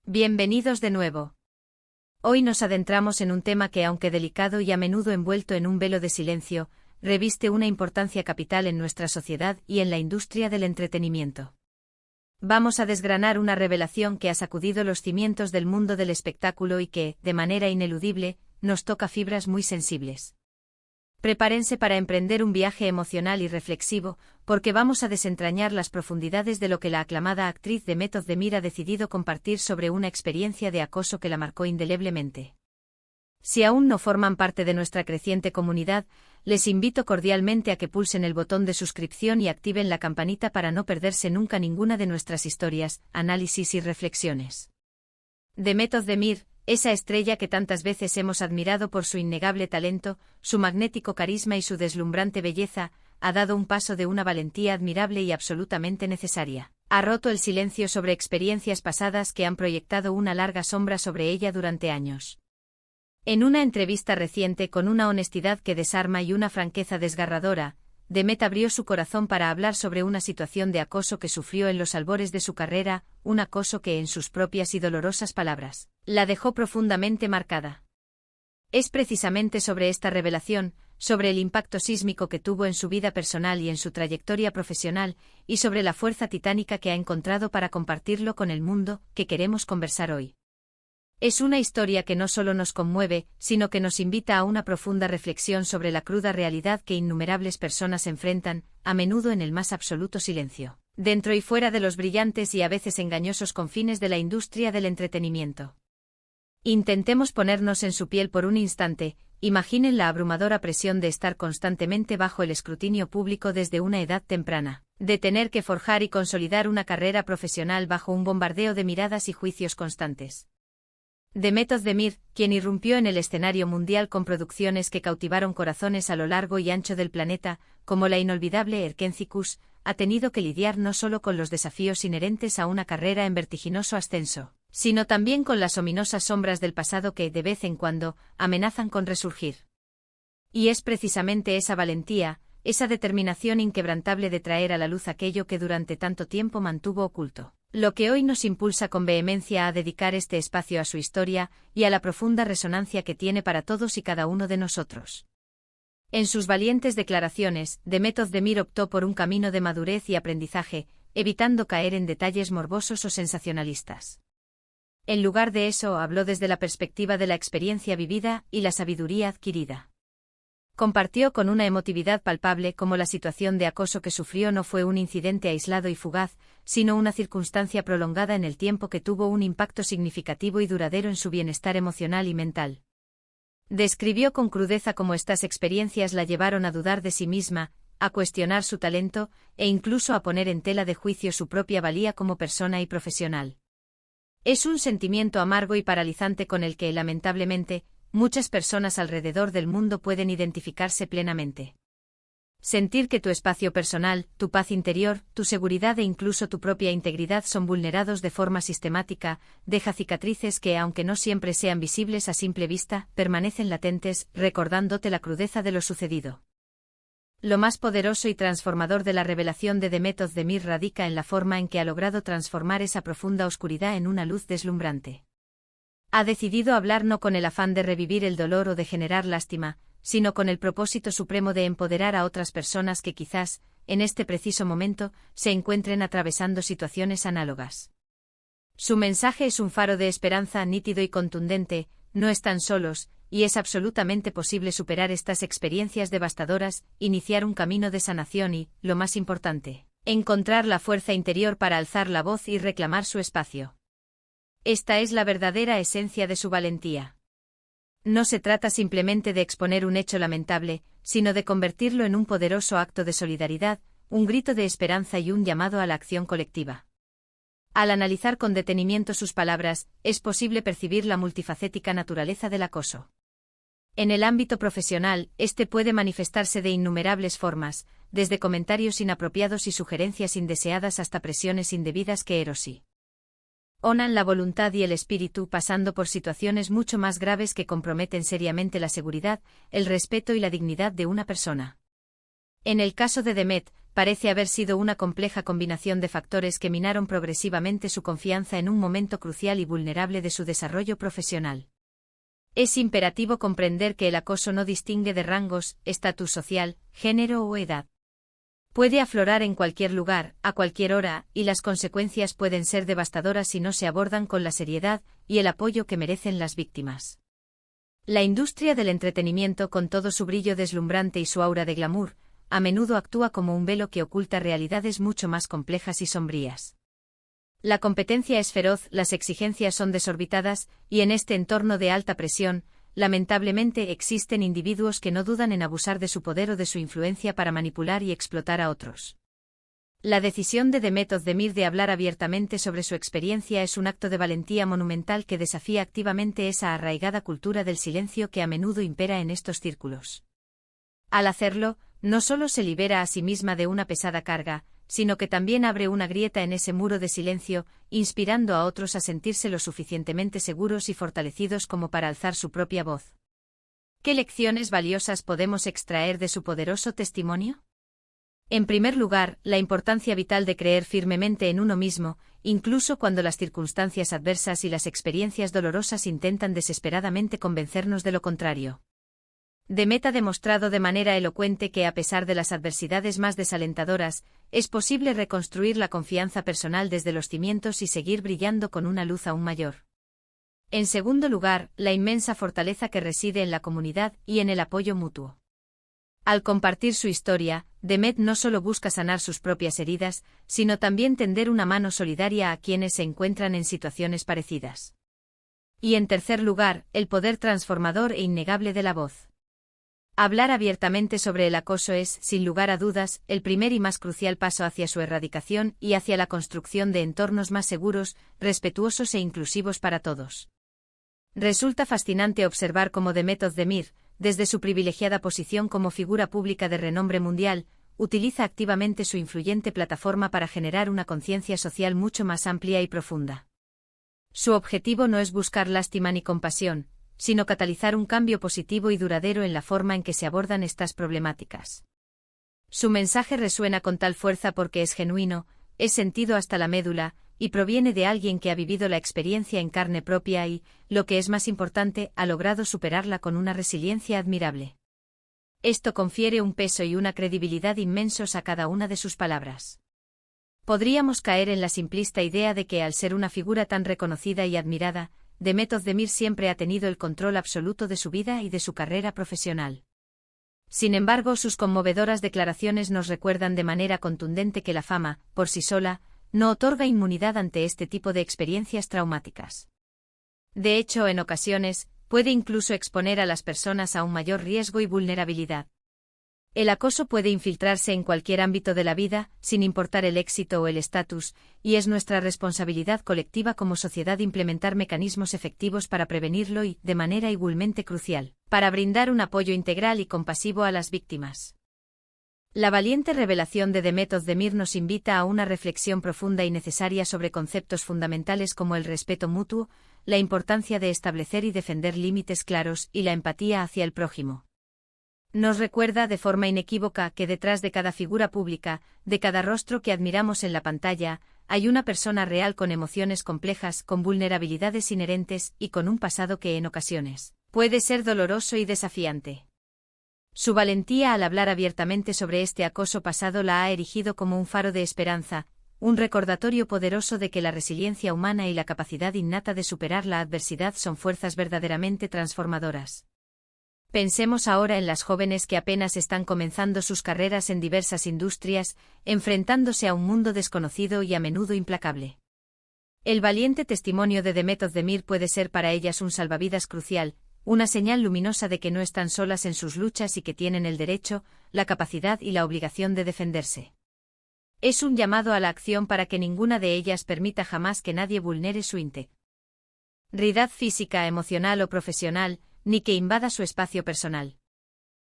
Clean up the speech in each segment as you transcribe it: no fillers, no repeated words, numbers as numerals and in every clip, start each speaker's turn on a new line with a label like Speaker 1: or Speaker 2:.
Speaker 1: Bienvenidos de nuevo. Hoy nos adentramos en un tema que, aunque delicado y a menudo envuelto en un velo de silencio, reviste una importancia capital en nuestra sociedad y en la industria del entretenimiento. Vamos a desgranar una revelación que ha sacudido los cimientos del mundo del espectáculo y que, de manera ineludible, nos toca fibras muy sensibles. Prepárense para emprender un viaje emocional y reflexivo, porque vamos a desentrañar las profundidades de lo que la aclamada actriz Demet Özdemir ha decidido compartir sobre una experiencia de acoso que la marcó indeleblemente. Si aún no forman parte de nuestra creciente comunidad, les invito cordialmente a que pulsen el botón de suscripción y activen la campanita para no perderse nunca ninguna de nuestras historias, análisis y reflexiones. Demet Özdemir, esa estrella que tantas veces hemos admirado por su innegable talento, su magnético carisma y su deslumbrante belleza, ha dado un paso de una valentía admirable y absolutamente necesaria. Ha roto el silencio sobre experiencias pasadas que han proyectado una larga sombra sobre ella durante años. En una entrevista reciente con una honestidad que desarma y una franqueza desgarradora, Demet abrió su corazón para hablar sobre una situación de acoso que sufrió en los albores de su carrera, un acoso que, en sus propias y dolorosas palabras, la dejó profundamente marcada. Es precisamente sobre esta revelación, sobre el impacto sísmico que tuvo en su vida personal y en su trayectoria profesional, y sobre la fuerza titánica que ha encontrado para compartirlo con el mundo, que queremos conversar hoy. Es una historia que no solo nos conmueve, sino que nos invita a una profunda reflexión sobre la cruda realidad que innumerables personas enfrentan, a menudo en el más absoluto silencio, dentro y fuera de los brillantes y a veces engañosos confines de la industria del entretenimiento. Intentemos ponernos en su piel por un instante. Imaginen la abrumadora presión de estar constantemente bajo el escrutinio público desde una edad temprana, de tener que forjar y consolidar una carrera profesional bajo un bombardeo de miradas y juicios constantes. Demet Özdemir, quien irrumpió en el escenario mundial con producciones que cautivaron corazones a lo largo y ancho del planeta, como la inolvidable Erkenci Kuş, ha tenido que lidiar no solo con los desafíos inherentes a una carrera en vertiginoso ascenso, sino también con las ominosas sombras del pasado que, de vez en cuando, amenazan con resurgir. Y es precisamente esa valentía, esa determinación inquebrantable de traer a la luz aquello que durante tanto tiempo mantuvo oculto, lo que hoy nos impulsa con vehemencia a dedicar este espacio a su historia y a la profunda resonancia que tiene para todos y cada uno de nosotros. En sus valientes declaraciones, Demet Özdemir optó por un camino de madurez y aprendizaje, evitando caer en detalles morbosos o sensacionalistas. En lugar de eso, habló desde la perspectiva de la experiencia vivida y la sabiduría adquirida. Compartió con una emotividad palpable cómo la situación de acoso que sufrió no fue un incidente aislado y fugaz, sino una circunstancia prolongada en el tiempo que tuvo un impacto significativo y duradero en su bienestar emocional y mental. Describió con crudeza cómo estas experiencias la llevaron a dudar de sí misma, a cuestionar su talento, e incluso a poner en tela de juicio su propia valía como persona y profesional. Es un sentimiento amargo y paralizante con el que, lamentablemente, muchas personas alrededor del mundo pueden identificarse plenamente. Sentir que tu espacio personal, tu paz interior, tu seguridad e incluso tu propia integridad son vulnerados de forma sistemática, deja cicatrices que, aunque no siempre sean visibles a simple vista, permanecen latentes, recordándote la crudeza de lo sucedido. Lo más poderoso y transformador de la revelación de Demet Özdemir radica en la forma en que ha logrado transformar esa profunda oscuridad en una luz deslumbrante. Ha decidido hablar no con el afán de revivir el dolor o de generar lástima, sino con el propósito supremo de empoderar a otras personas que quizás, en este preciso momento, se encuentren atravesando situaciones análogas. Su mensaje es un faro de esperanza nítido y contundente: no están solos, y es absolutamente posible superar estas experiencias devastadoras, iniciar un camino de sanación y, lo más importante, encontrar la fuerza interior para alzar la voz y reclamar su espacio. Esta es la verdadera esencia de su valentía. No se trata simplemente de exponer un hecho lamentable, sino de convertirlo en un poderoso acto de solidaridad, un grito de esperanza y un llamado a la acción colectiva. Al analizar con detenimiento sus palabras, es posible percibir la multifacética naturaleza del acoso. En el ámbito profesional, este puede manifestarse de innumerables formas, desde comentarios inapropiados y sugerencias indeseadas hasta presiones indebidas que erosionan la voluntad y el espíritu, pasando por situaciones mucho más graves que comprometen seriamente la seguridad, el respeto y la dignidad de una persona. En el caso de Demet, parece haber sido una compleja combinación de factores que minaron progresivamente su confianza en un momento crucial y vulnerable de su desarrollo profesional. Es imperativo comprender que el acoso no distingue de rangos, estatus social, género o edad. Puede aflorar en cualquier lugar, a cualquier hora, y las consecuencias pueden ser devastadoras si no se abordan con la seriedad y el apoyo que merecen las víctimas. La industria del entretenimiento, con todo su brillo deslumbrante y su aura de glamour, a menudo actúa como un velo que oculta realidades mucho más complejas y sombrías. La competencia es feroz, las exigencias son desorbitadas, y en este entorno de alta presión, lamentablemente existen individuos que no dudan en abusar de su poder o de su influencia para manipular y explotar a otros. La decisión de Demet Özdemir de hablar abiertamente sobre su experiencia es un acto de valentía monumental que desafía activamente esa arraigada cultura del silencio que a menudo impera en estos círculos. Al hacerlo, no solo se libera a sí misma de una pesada carga, sino que también abre una grieta en ese muro de silencio, inspirando a otros a sentirse lo suficientemente seguros y fortalecidos como para alzar su propia voz. ¿Qué lecciones valiosas podemos extraer de su poderoso testimonio? En primer lugar, la importancia vital de creer firmemente en uno mismo, incluso cuando las circunstancias adversas y las experiencias dolorosas intentan desesperadamente convencernos de lo contrario. Demet ha demostrado de manera elocuente que a pesar de las adversidades más desalentadoras, es posible reconstruir la confianza personal desde los cimientos y seguir brillando con una luz aún mayor. En segundo lugar, la inmensa fortaleza que reside en la comunidad y en el apoyo mutuo. Al compartir su historia, Demet no solo busca sanar sus propias heridas, sino también tender una mano solidaria a quienes se encuentran en situaciones parecidas. Y en tercer lugar, el poder transformador e innegable de la voz. Hablar abiertamente sobre el acoso es, sin lugar a dudas, el primer y más crucial paso hacia su erradicación y hacia la construcción de entornos más seguros, respetuosos e inclusivos para todos. Resulta fascinante observar cómo Demet Özdemir, desde su privilegiada posición como figura pública de renombre mundial, utiliza activamente su influyente plataforma para generar una conciencia social mucho más amplia y profunda. Su objetivo no es buscar lástima ni compasión, sino catalizar un cambio positivo y duradero en la forma en que se abordan estas problemáticas. Su mensaje resuena con tal fuerza porque es genuino, es sentido hasta la médula, y proviene de alguien que ha vivido la experiencia en carne propia y, lo que es más importante, ha logrado superarla con una resiliencia admirable. Esto confiere un peso y una credibilidad inmensos a cada una de sus palabras. Podríamos caer en la simplista idea de que al ser una figura tan reconocida y admirada, Demet Özdemir siempre ha tenido el control absoluto de su vida y de su carrera profesional. Sin embargo, sus conmovedoras declaraciones nos recuerdan de manera contundente que la fama, por sí sola, no otorga inmunidad ante este tipo de experiencias traumáticas. De hecho, en ocasiones, puede incluso exponer a las personas a un mayor riesgo y vulnerabilidad. El acoso puede infiltrarse en cualquier ámbito de la vida, sin importar el éxito o el estatus, y es nuestra responsabilidad colectiva como sociedad implementar mecanismos efectivos para prevenirlo y, de manera igualmente crucial, para brindar un apoyo integral y compasivo a las víctimas. La valiente revelación de Demet Özdemir nos invita a una reflexión profunda y necesaria sobre conceptos fundamentales como el respeto mutuo, la importancia de establecer y defender límites claros y la empatía hacia el prójimo. Nos recuerda de forma inequívoca que detrás de cada figura pública, de cada rostro que admiramos en la pantalla, hay una persona real con emociones complejas, con vulnerabilidades inherentes y con un pasado que en ocasiones puede ser doloroso y desafiante. Su valentía al hablar abiertamente sobre este acoso pasado la ha erigido como un faro de esperanza, un recordatorio poderoso de que la resiliencia humana y la capacidad innata de superar la adversidad son fuerzas verdaderamente transformadoras. Pensemos ahora en las jóvenes que apenas están comenzando sus carreras en diversas industrias, enfrentándose a un mundo desconocido y a menudo implacable. El valiente testimonio de Demet Özdemir puede ser para ellas un salvavidas crucial, una señal luminosa de que no están solas en sus luchas y que tienen el derecho, la capacidad y la obligación de defenderse. Es un llamado a la acción para que ninguna de ellas permita jamás que nadie vulnere su integridad física, emocional o profesional, ni que invada su espacio personal.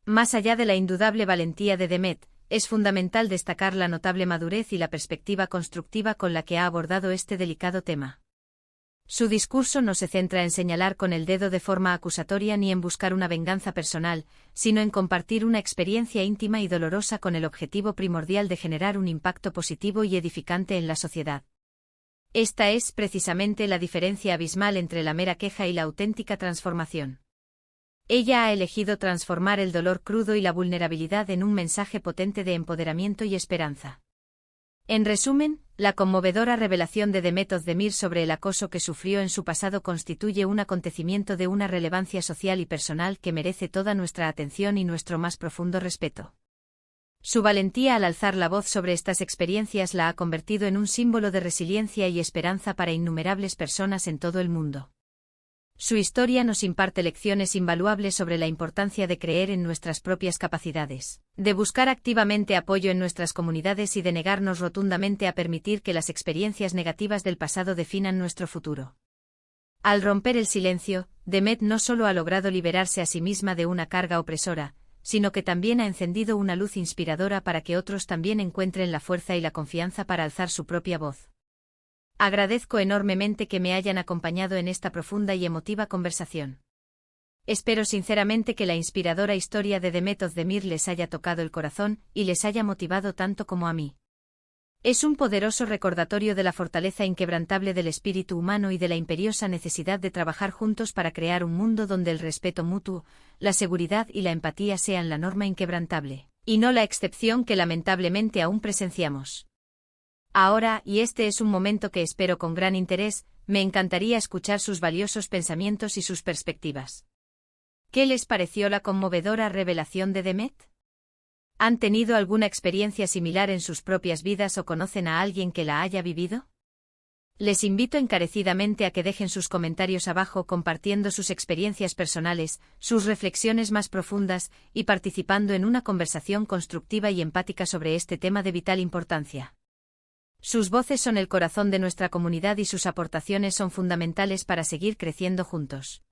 Speaker 1: Más allá de la indudable valentía de Demet, es fundamental destacar la notable madurez y la perspectiva constructiva con la que ha abordado este delicado tema. Su discurso no se centra en señalar con el dedo de forma acusatoria ni en buscar una venganza personal, sino en compartir una experiencia íntima y dolorosa con el objetivo primordial de generar un impacto positivo y edificante en la sociedad. Esta es precisamente la diferencia abismal entre la mera queja y la auténtica transformación. Ella ha elegido transformar el dolor crudo y la vulnerabilidad en un mensaje potente de empoderamiento y esperanza. En resumen, la conmovedora revelación de Demet Özdemir sobre el acoso que sufrió en su pasado constituye un acontecimiento de una relevancia social y personal que merece toda nuestra atención y nuestro más profundo respeto. Su valentía al alzar la voz sobre estas experiencias la ha convertido en un símbolo de resiliencia y esperanza para innumerables personas en todo el mundo. Su historia nos imparte lecciones invaluables sobre la importancia de creer en nuestras propias capacidades, de buscar activamente apoyo en nuestras comunidades y de negarnos rotundamente a permitir que las experiencias negativas del pasado definan nuestro futuro. Al romper el silencio, Demet no solo ha logrado liberarse a sí misma de una carga opresora, sino que también ha encendido una luz inspiradora para que otros también encuentren la fuerza y la confianza para alzar su propia voz. Agradezco enormemente que me hayan acompañado en esta profunda y emotiva conversación. Espero sinceramente que la inspiradora historia de Demet Özdemir les haya tocado el corazón y les haya motivado tanto como a mí. Es un poderoso recordatorio de la fortaleza inquebrantable del espíritu humano y de la imperiosa necesidad de trabajar juntos para crear un mundo donde el respeto mutuo, la seguridad y la empatía sean la norma inquebrantable, y no la excepción que lamentablemente aún presenciamos. Ahora, y este es un momento que espero con gran interés, me encantaría escuchar sus valiosos pensamientos y sus perspectivas. ¿Qué les pareció la conmovedora revelación de Demet? ¿Han tenido alguna experiencia similar en sus propias vidas o conocen a alguien que la haya vivido? Les invito encarecidamente a que dejen sus comentarios abajo compartiendo sus experiencias personales, sus reflexiones más profundas y participando en una conversación constructiva y empática sobre este tema de vital importancia. Sus voces son el corazón de nuestra comunidad y sus aportaciones son fundamentales para seguir creciendo juntos.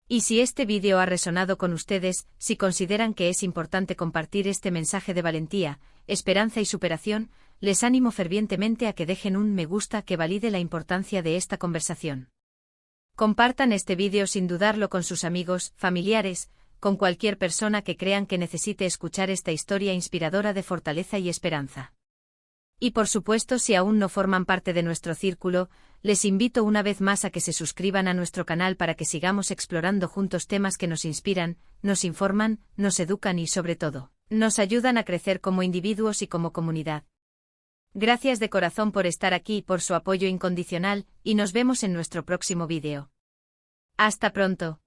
Speaker 1: Y si este vídeo ha resonado con ustedes, si consideran que es importante compartir este mensaje de valentía, esperanza y superación, les animo fervientemente a que dejen un me gusta que valide la importancia de esta conversación. Compartan este vídeo sin dudarlo con sus amigos, familiares, con cualquier persona que crean que necesite escuchar esta historia inspiradora de fortaleza y esperanza. Y por supuesto, si aún no forman parte de nuestro círculo, les invito una vez más a que se suscriban a nuestro canal para que sigamos explorando juntos temas que nos inspiran, nos informan, nos educan y sobre todo, nos ayudan a crecer como individuos y como comunidad. Gracias de corazón por estar aquí y por su apoyo incondicional, y nos vemos en nuestro próximo vídeo. Hasta pronto.